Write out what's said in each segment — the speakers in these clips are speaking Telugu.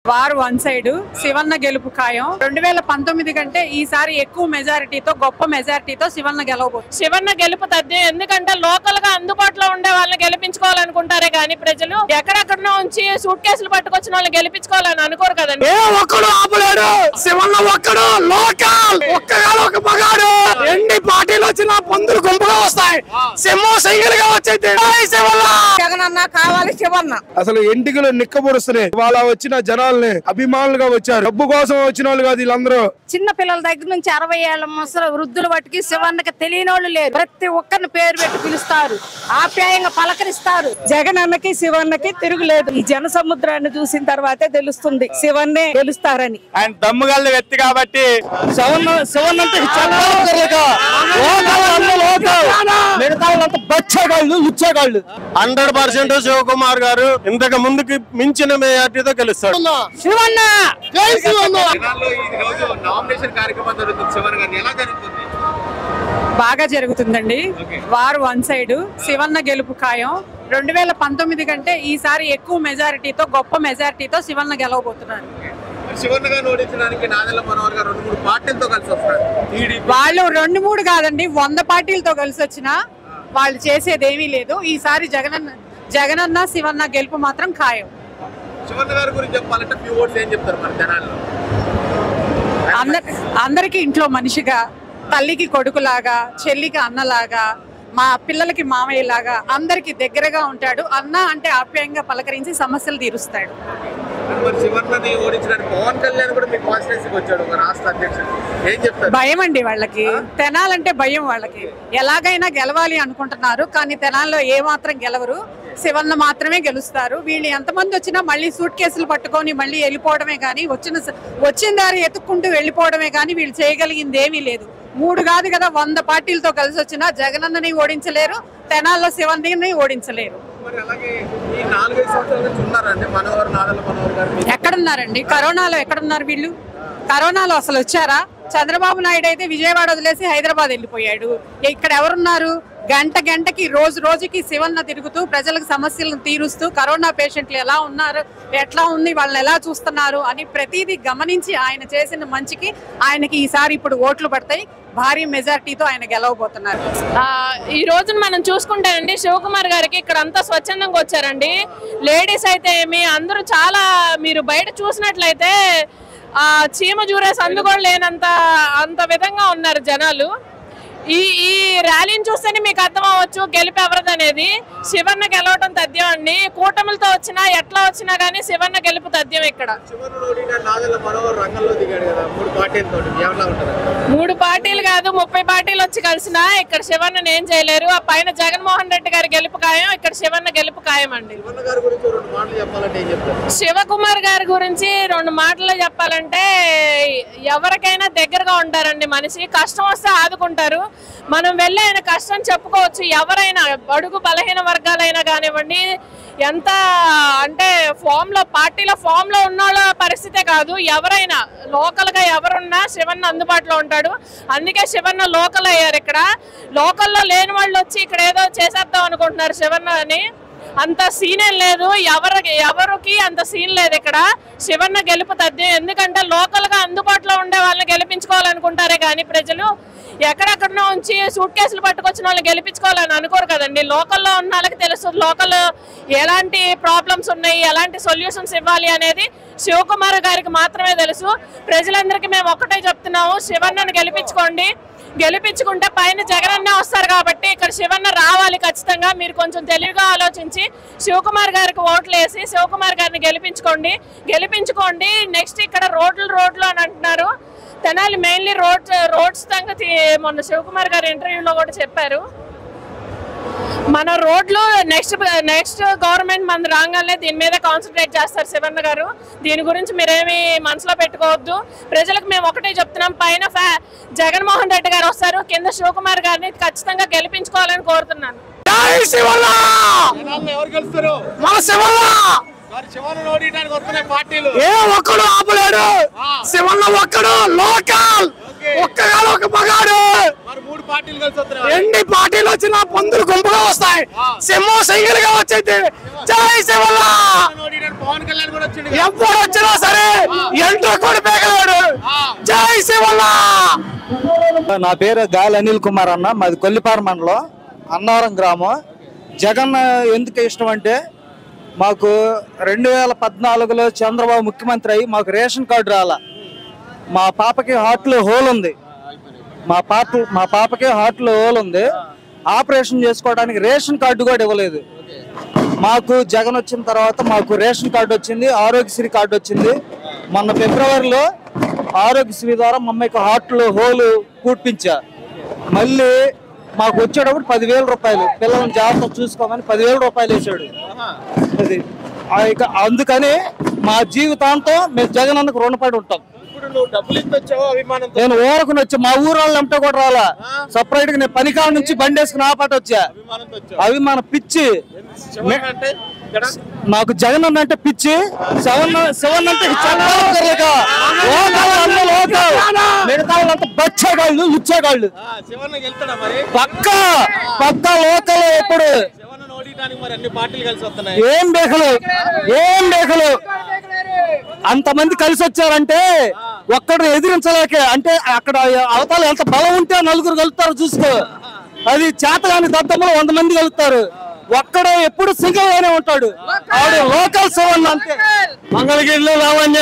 వారు వన్ సైడ్ శివన్న గెలుపు ఖాయం 2019 కంటే ఈసారి ఎక్కువ మెజారిటీతో గొప్ప మెజారిటీతో శివన్న గెలవబోతుంది. శివన్న గెలుపు తథ్యం. ఎందుకంటే లోకల్ గా అందుబాటులో ఉండే వాళ్ళని గెలిపించుకోవాలనుకుంటారే గానీ ప్రజలు ఎక్కడెక్కడో ఉంచి సూట్ కేసులు పట్టుకొచ్చిన వాళ్ళని గెలిపించుకోవాలని అనుకోరు కదండి. ఎన్ని పార్టీలు వచ్చినా పందులు గుంపుగా వస్తాయి, సింహం సింగిల్ గా వచ్చేది జగనన్న కావాలి శివన్న. అసలు ఎంటికలు నిక్కబొడుస్తున్నాయి. వాళ్ళ వచ్చిన జనాల్ని అభిమానులుగా వచ్చారు, డబ్బు కోసం వచ్చిన వాళ్ళు కాదు వీళ్ళందరూ. చిన్న పిల్లల దగ్గర నుంచి 60 ఏళ్ల ముసలి వృద్ధుల వాటికి శివన్నకి తెలియని వాళ్ళు లేదు. ప్రతి ఒక్కరిని పేరు పెట్టి పిలుస్తారు, ఆప్యాయంగా పలకరిస్తారు. జగనన్నకి శివన్నకి తిరుగులేదు. ఈ జన సముద్రాన్ని చూసిన తర్వాతే తెలుస్తుంది శివన్నే గెలుస్తారని. ఆయన దమ్ముగల్ల వ్యక్తి కాబట్టి బచ్చగాళ్ళు లుచ్చగాళ్ళు 100% శివకుమార్ గారు ఇంతకు ముందుకి మించిన మెజార్టీతో గెలుస్తాడు. శివన్న బాగా జరుగుతుందండి. వారు వన్ సైడ్ శివన్న గెలుపు ఖాయం 2019 కంటే ఈసారి ఎక్కువ మెజారిటీతో గొప్ప మెజారిటీతో శివన్న గెలవబోతున్నారు. వాళ్ళు 2-3 కాదండి, 100 పార్టీలతో కలిసి వచ్చినా వాళ్ళు చేసేది ఏమీ లేదు. ఈసారి జగనన్న శివన్న గెలుపు మాత్రం ఖాయం. అందరికి ఇంట్లో మనిషిగా, తల్లికి కొడుకులాగా, చెల్లికి అన్నలాగా, మా పిల్లలకి మామయ్యలాగా అందరికి దగ్గరగా ఉంటాడు. అన్న అంటే ఆప్యాయంగా పలకరించి సమస్యలు తీరుస్తాడు. భయం అండి వాళ్ళకి, తెనాలంటే భయం వాళ్ళకి. ఎలాగైనా గెలవాలి అనుకుంటున్నారు కానీ తెనాల్లో ఏ మాత్రం గెలవరు, శివన్న మాత్రమే గెలుస్తారు. వీళ్ళు ఎంతమంది వచ్చినా మళ్ళీ సూట్ కేసులు పట్టుకొని మళ్ళీ వెళ్ళిపోవడమే కానీ, వచ్చిన దారి ఎత్తుక్కుంటూ వెళ్ళిపోవడమే కానీ వీళ్ళు చేయగలిగింది ఏమీ లేదు. 3 కాదు కదా, 100 పార్టీలతో కలిసి వచ్చినా జగనన్నని ఓడించలేరు, తెనాల్లో శివన్నని ఓడించలేరు. ఎక్కడున్నారండి? కరోనాలో ఎక్కడున్నారు వీళ్ళు? కరోనాలో అసలు వచ్చారా? చంద్రబాబు నాయుడు అయితే విజయవాడ వదిలేసి హైదరాబాద్ వెళ్ళిపోయాడు. ఇక్కడ ఎవరున్నారు? గంటకి రోజుకి శివన్న తిరుగుతూ ప్రజలకు సమస్యలను తీరుస్తూ కరోనా పేషెంట్లు ఎలా ఉన్నారు, ఎట్లా ఉంది, వాళ్ళని ఎలా చూస్తున్నారు అని ప్రతిదీ గమనించి ఆయన చేసిన మంచికి ఆయనకి ఈసారి ఇప్పుడు ఓట్లు పడతాయి. భారీ మెజార్టీతో ఆయన గెలవబోతున్నారు. ఈ రోజున మనం చూసుకుంటానండి, శివకుమార్ గారికి ఇక్కడ అంతా స్వచ్ఛందంగా వచ్చారండి. లేడీస్ అయితే ఏమి అందరూ చాలా, మీరు బయట చూసినట్లయితే చీమ జూరేసి అందుకోవడం లేనంత విధంగా ఉన్నారు జనాలు. ఈ ర్యాలీని చూస్తేనే మీకు అర్థం అవ్వచ్చు గెలుపు ఎవరిదనేది. శివన్న గెలవడం తథ్యం అండి. కూటములతో వచ్చినా ఎట్లా వచ్చినా గానీ శివన్న గెలుపు తథ్యం. ఇక్కడ 3 పార్టీలు కాదు 30 పార్టీలు వచ్చి కలిసినా ఇక్కడ శివన్న ఏం చేయలేరు. ఆ పైన జగన్మోహన్ రెడ్డి గారి గెలుపు ఖాయం, ఇక్కడ శివన్న గెలుపు ఖాయం అండి. శివకుమార్ గారి గురించి 2 మాటలు చెప్పాలంటే, ఎవరికైనా దగ్గరగా ఉంటారండి. మనిషి కష్టం వస్తే ఆదుకుంటారు. మనం వెళ్ళి ఆయన కష్టం చెప్పుకోవచ్చు. ఎవరైనా బడుగు బలహీన వర్గాలైనా కానివ్వండి, ఎంత అంటే పార్టీలో ఫామ్ లో ఉన్న పరిస్థితే కాదు, ఎవరైనా లోకల్ గా ఎవరున్నా శివన్న అందుబాటులో ఉంటాడు. అందుకే శివన్న లోకల్ అయ్యారు. ఇక్కడ లోకల్లో లేని వాళ్ళు వచ్చి ఇక్కడ ఏదో చేసేద్దాం అనుకుంటున్నారు శివన్న అని. అంత సీన్ ఏం లేదు, ఎవరికి అంత సీన్ లేదు. ఇక్కడ శివన్న గెలుపు తథ్యం. ఎందుకంటే లోకల్ గా అందుబాటులో ఉండే వాళ్ళని గెలిపించుకోవాలనుకుంటారే గానీ ప్రజలు ఎక్కడెక్కడో ఉంచి సూట్ కేసులు పట్టుకొచ్చిన వాళ్ళని గెలిపించుకోవాలని అనుకోరు కదండి. లోకల్లో ఉన్న వాళ్ళకి తెలుసు లోకల్ ఎలాంటి ప్రాబ్లమ్స్ ఉన్నాయి, ఎలాంటి సొల్యూషన్స్ ఇవ్వాలి అనేది శివకుమార్ గారికి మాత్రమే తెలుసు. ప్రజలందరికీ మేము ఒక్కటే చెప్తున్నాము, శివన్నను గెలిపించుకోండి. గెలిపించుకుంటే పైన జగనన్న వస్తారు కాబట్టి ఇక్కడ శివన్న రావాలి ఖచ్చితంగా. మీరు కొంచెం తెలివిగా ఆలోచించి శివకుమార్ గారికి ఓట్లు వేసి శివకుమార్ గారిని గెలిపించుకోండి. నెక్స్ట్ ఇక్కడ రోడ్లు అని అంటున్నారు. తెనాలి మెయిన్లీ రోడ్స్ సంగతి మొన్న శివకుమార్ గారు ఇంటర్వ్యూలో కూడా చెప్పారు. మన రోడ్లు నెక్స్ట్ గవర్నమెంట్ మన రాగానే దీని మీద కాన్సన్ట్రేట్ చేస్తారు శివన్న గారు. దీని గురించి మీరేమి మనసులో పెట్టుకోవద్దు. ప్రజలకు మేము ఒకటే చెప్తున్నాం, పైన జగన్మోహన్ రెడ్డి గారు వస్తారు, కింద శివకుమార్ గారిని ఖచ్చితంగా గెలిపించుకోవాలని కోరుతున్నాను. ఎన్ని పార్టీలు వచ్చినా పందులు గుంపుగా వస్తాయి, సింహం సింగిల్ గా వచ్చేది. జై శివన్న. ఎప్పుడు వచ్చినా సరే నా పేరు గాలి అనిల్ కుమార్ అన్న, మాది కొల్లిపార మండలం అన్నారం గ్రామం. జగన్ ఎందుకు ఇష్టం అంటే మాకు 2014లో చంద్రబాబు ముఖ్యమంత్రి అయ్యి మాకు రేషన్ కార్డు రాలా. మా పాపకి హార్ట్లో హోల్ ఉంది. మా పాపకి హార్ట్లో హోల్ ఉంది. ఆపరేషన్ చేసుకోవడానికి రేషన్ కార్డు కూడా ఇవ్వలేదు. మాకు జగన్ వచ్చిన తర్వాత మాకు రేషన్ కార్డు వచ్చింది, ఆరోగ్యశ్రీ కార్డు వచ్చింది. మొన్న ఫిబ్రవరిలో ఆరోగ్యశ్రీ ద్వారా మా అమ్మాయికి హార్ట్లో హోల్ పూడ్పించా. మళ్ళీ మాకు వచ్చేటప్పుడు 10,000 రూపాయలు, పిల్లల్ని జాగ్రత్త చూసుకోమని 10,000 రూపాయలు వేసాడు. అది అందుకని మా జీవితాంతం మేము జగన్ అన్నకు రుణపడి ఉంటాం. నేను ఊరుకుని వచ్చా, మా ఊరు వాళ్ళు అంటే కూడా రాలా. సపరేట్ గా నేను పనికాడ నుంచి బండి వేసుకుని ఆపాట వచ్చా. అభిమానం పిచ్చి నాకు. జగన్ అన్న అంటే పిచ్చి, శివన్ అంటే మిగతా వాళ్ళంతా బచ్చేగాళ్ళు, లుచ్చేగాళ్ళు. పక్కా లోకల్. ఎప్పుడు ఏం బేకలు అంతమంది కలిసి వచ్చారంటే ఒక్కడు ఎదిరించలేకే. అంటే అక్కడ అవతల ఎంత బలం ఉంటే నలుగురు కలుపుతారు చూసుకో. అది చేతగాని దద్దమ్మలో 100 మంది కలుపుతారు. ఒక్కడే ఎప్పుడు సింగిల్ గానే ఉంటాడు. ఆవిడ లోకల్ శివన్న అంతే. మంగళగిరిలో లావణ్య,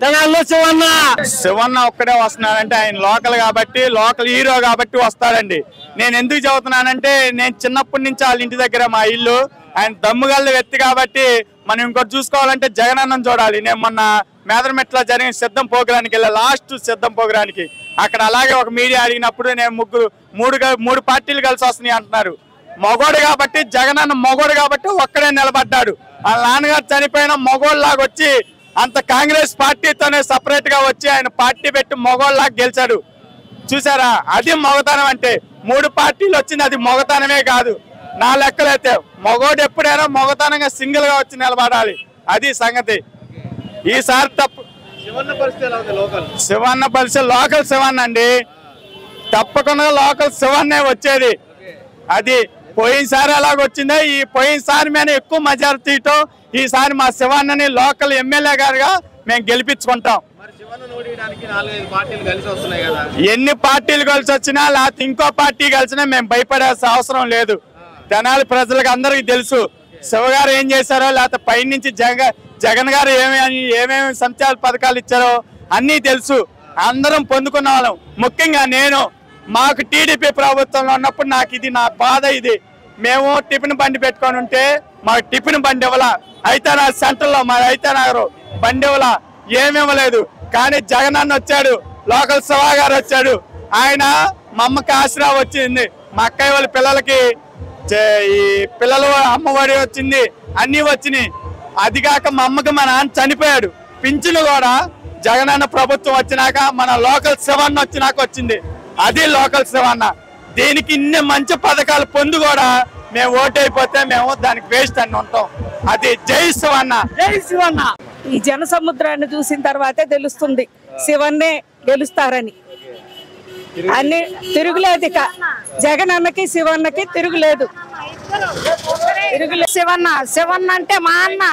తెనాల్లో శివన్న ఒక్కడే వస్తున్నాడంటే ఆయన లోకల్ కాబట్టి, లోకల్ హీరో కాబట్టి వస్తాడండి. నేను ఎందుకు చదువుతున్నానంటే నేను చిన్నప్పటి నుంచి వాళ్ళ ఇంటి దగ్గర మా ఇల్లు. ఆయన దమ్ముగల్ల వ్యక్తి కాబట్టి మనం ఇంకోటి చూసుకోవాలంటే జగనన్నం చూడాలి. నేను మొన్న మేదరమెట్ల జరిగిన సిద్ధం ప్రోగ్రానికి వెళ్ళా, లాస్ట్ సిద్ధం ప్రోగ్రానికి. అక్కడ అలాగే ఒక మీడియా అడిగినప్పుడు నేను మూడు పార్టీలు కలిసి వస్తున్నాయి అంటున్నారు. మగోడు కాబట్టి జగనన్న మగోడు కాబట్టి ఒక్కడే నిలబడ్డాడు. వాళ్ళ నాన్నగారు చనిపోయిన మగోళ్ళలాగా వచ్చి అంత కాంగ్రెస్ పార్టీతోనే సపరేట్ గా వచ్చి ఆయన పార్టీ పెట్టి మగోళ్ళలాగా గెలిచాడు. చూసారా, అది మొగతనం అంటే. 3 పార్టీలు వచ్చింది, అది మొగతనమే కాదు. నా లెక్కలైతే మగోడు ఎప్పుడైనా మొగతనంగా సింగిల్ గా వచ్చి నిలబడాలి. అది సంగతి. ఈసారి తప్పు. శివన్న పరిస్థితి లోకల్ శివన్న అండి, తప్పకుండా లోకల్ శివన్నే వచ్చేది. అది పోయినసారి అలాగొచ్చిందో ఈ పోయినసారి మేము ఎక్కువ మెజారిటీతో ఈసారి మా శివన్నని లోకల్ ఎమ్మెల్యే గారుగా మేము గెలిపించుకుంటాం. ఎన్ని పార్టీలు కలిసి వచ్చినా లేకపోతే ఇంకో పార్టీ కలిసినా మేము భయపడాల్సిన అవసరం లేదు. తెనాలి ప్రజలకు అందరికీ తెలుసు శివగారు ఏం చేశారో, లేకపోతే పైనుంచి జగన్ గారు ఏమేమి సంక్షేమ పథకాలు ఇచ్చారో అన్నీ తెలుసు. అందరం పొందుకున్న వాళ్ళం. ముఖ్యంగా నేను మాకు టీడీపీ ప్రభుత్వంలో ఉన్నప్పుడు నాకు ఇది నా బాధ. ఇది మేము టిఫిన్ బండి పెట్టుకొని ఉంటే మాకు టిఫిన్ బండి ఇవ్వాల. అయితేనగర్ సెంటర్లో మా అయితేనగర్ బండి ఇవ్వాల, ఏమి ఇవ్వలేదు. కానీ జగన్ అన్న వచ్చాడు, లోకల్ శివ గారు వచ్చాడు. ఆయన మా అమ్మకి ఆసరా వచ్చింది, మా అక్కయ్య వాళ్ళ పిల్లలకి ఈ పిల్లలు అమ్మఒడి వచ్చింది, అన్నీ వచ్చినాయి. అది కాక మా అమ్మకి మా నాన్న చనిపోయాడు, పింఛను కూడా జగనన్న ప్రభుత్వం వచ్చినాక మన లోకల్ శివన్న వచ్చినాక వచ్చింది. అది లోకల్ శివన్న. దీనికి ఇన్ని మంచి పథకాలు పొంది కూడా మేము ఓటైపోతే మేము దానికి వేస్ట్ అని ఉంటాం. అది జై శివన్న, జై శివన్న. ఈ జన సముద్రాన్ని చూసిన తర్వాతే తెలుస్తుంది శివన్నే గెలుస్తారని. అన్ని తిరుగులేదు. ఇక జగన్ అన్నకి శివన్నకి తిరుగులేదు. శివన్న అంటే మా అన్న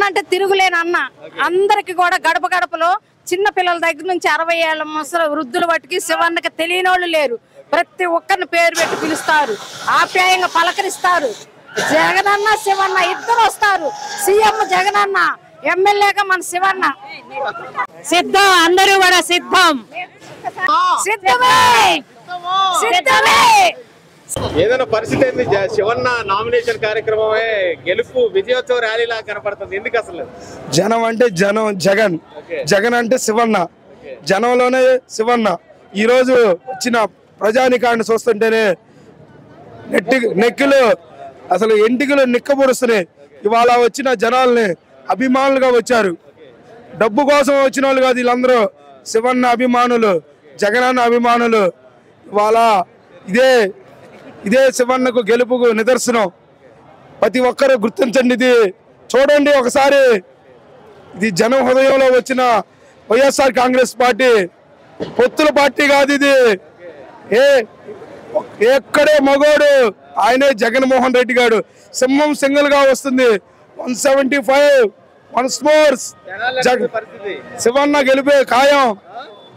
అంటే తిరుగులేని అన్న. అందరికి కూడా గడప గడపలో చిన్న పిల్లల దగ్గర నుంచి 60 ఏళ్ల ముసలి వృద్ధుల వాటికి శివన్నకి తెలియని వాళ్ళు లేరు. ప్రతి ఒక్కరిని పేరు పెట్టి పిలుస్తారు, ఆప్యాయంగా పలకరిస్తారు. జగనన్న శివన్న ఇద్దరు వస్తారు. సీఎం జగనన్న, ఎమ్మెల్యేగా మన శివన్న. సిద్ధం, అందరూ కూడా సిద్ధం. ఏదైనా పరిస్థితి ఏంది? శివన్న నామినేషన్ కార్యక్రమమే గెలుపు విజయోత్సవ ర్యాలీలా కనపడుతుంది. ఎందుకు అసలు? జనం అంటే జగన్, జగన్ అంటే శివన్న, జనంలోనే శివన్న. ఈ రోజు వచ్చిన ప్రజానికాన్ని చూస్తుంటేనే నెక్కిలు అసలు ఎంటికలు నిక్కబొరుస్తున్నాయి. ఇవాళ వచ్చిన జనాల్ని అభిమానులుగా వచ్చారు. డబ్బు కోసం వచ్చిన వాళ్ళు కాదు వీళ్ళందరూ. శివన్న అభిమానులు, జగనన్న అభిమానులు. ఇవాళ ఇదే శివన్నకు గెలుపుకు నిదర్శనం. ప్రతి ఒక్కరూ గుర్తించండి. ఇది చూడండి ఒకసారి. ఇది జనం హృదయంలో వచ్చిన వైఎస్ఆర్ కాంగ్రెస్ పార్టీ, పొత్తుల పార్టీ కాదు ఇది. ఎక్కడే మగోడు ఆయనే జగన్మోహన్ రెడ్డి గారు. సింహం సింగిల్ గా వస్తుంది. 175 వన్స్ మోర్. శివన్న గెలిపే ఖాయం.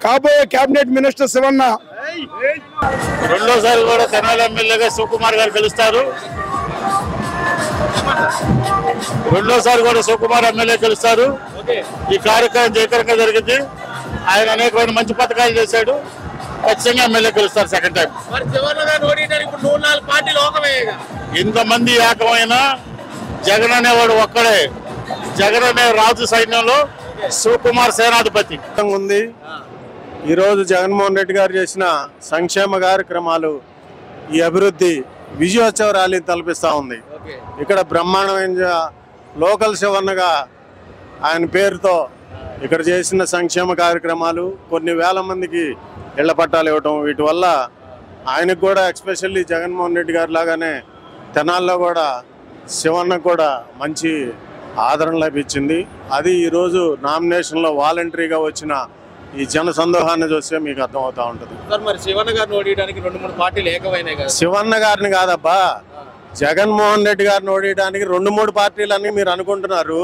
కాబోయే కేబినెట్ మినిస్టర్ శివన్న. రెండోసారి కూడా తెనాలి ఎమ్మెల్యేగా శివకుమార్ గారు గెలుస్తారు. రెండోసారి కూడా శివకుమార్ ఎమ్మెల్యే గెలుస్తారు. ఈ కార్యక్రమం జయకరంగా జరిగింది. ఆయన అనేకమైన మంచి పథకాలు చేశాడు. ఖచ్చితంగా ఎమ్మెల్యే గెలుస్తారు సెకండ్ టైం. ఇంతమంది ఏకమైన జగన్ అనేవాడు ఒక్కడే. జగన్ అనే రాజు సైన్యంలో శివకుమార్ సేనాధిపతి ఉంది. ఈరోజు జగన్మోహన్ రెడ్డి గారు చేసిన సంక్షేమ కార్యక్రమాలు, ఈ అభివృద్ధి విజయోత్సవ ర్యాలీ తలపిస్తూ ఉంది. ఇక్కడ బ్రహ్మాండమైన లోకల్ శివన్నగా ఆయన పేరుతో ఇక్కడ చేసిన సంక్షేమ కార్యక్రమాలు, కొన్ని వేల మందికి ఇళ్ల పట్టాలు ఇవ్వటం, వీటి వల్ల ఆయనకు కూడా ఎస్పెషల్లీ జగన్మోహన్ రెడ్డి గారి లాగానే తెనాల్లో కూడా శివన్నకు కూడా మంచి ఆదరణ లభించింది. అది ఈరోజు నామినేషన్లో వాలంటరీగా వచ్చిన ఈ జన సందోహాన్ని చూస్తే మీకు అర్థమవుతా ఉంటుంది. శివన్న గారిని కాదబ్బా, జగన్మోహన్ రెడ్డి గారిని ఓడియడానికి 2-3 పార్టీలు అని మీరు అనుకుంటున్నారు.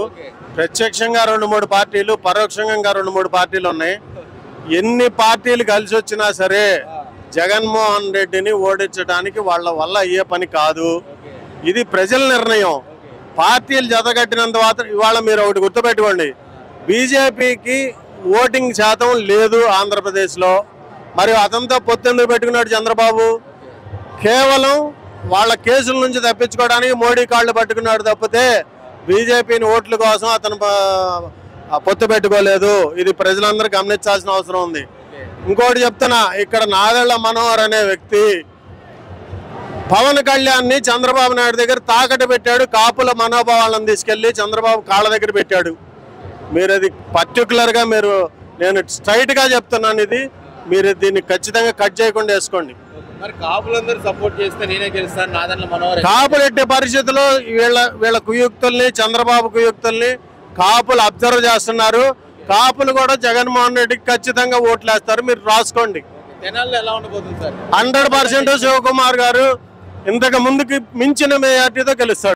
ప్రత్యక్షంగా 2-3 పార్టీలు, పరోక్షంగా 2-3 పార్టీలు ఉన్నాయి. ఎన్ని పార్టీలు కలిసి వచ్చినా సరే జగన్మోహన్ రెడ్డిని ఓడించడానికి వాళ్ళ వల్ల అయ్యే పని కాదు. ఇది ప్రజల నిర్ణయం. పార్టీలు జతగట్టినంత మాత్రం ఇవాళ మీరు ఒకటి గుర్తుపెట్టుకోండి, బీజేపీకి ఓటింగ్ శాతం లేదు ఆంధ్రప్రదేశ్లో. మరియు అతనితో పొత్తెందుకు పెట్టుకున్నాడు చంద్రబాబు? కేవలం వాళ్ళ కేసుల నుంచి తప్పించుకోవడానికి మోడీ కాళ్ళు పట్టుకున్నాడు తప్పితే బీజేపీని ఓట్ల కోసం అతను పొత్తు పెట్టుకోలేదు. ఇది ప్రజలందరూ గమనించాల్సిన అవసరం ఉంది. ఇంకోటి చెప్తున్నా, ఇక్కడ నాదెళ్ల మనోహర్ అనే వ్యక్తి పవన్ కళ్యాణ్ని చంద్రబాబు నాయుడు దగ్గర తాకట్టు పెట్టాడు. కాపుల మనోభావాలను తీసుకెళ్లి చంద్రబాబు కాళ్ళ దగ్గర పెట్టాడు. మీరు అది పర్టికులర్గా నేను స్ట్రైట్గా చెప్తున్నాను, ఇది మీరు దీన్ని ఖచ్చితంగా కట్ చేయకుండా వేసుకోండి. కాపులు ఎట్టే పరిస్థితుల్లో వీళ్ళ కుయుక్తుల్ని, చంద్రబాబు కుయుక్తుల్ని కాపులు అబ్జర్వ్ చేస్తున్నారు. కాపులు కూడా జగన్మోహన్ రెడ్డికి ఖచ్చితంగా ఓట్లు వేస్తారు. మీరు రాసుకోండి. 100% శివకుమార్ గారు ఇంతకు ముందుకి మించిన మెజార్టీతో గెలుస్తాడు.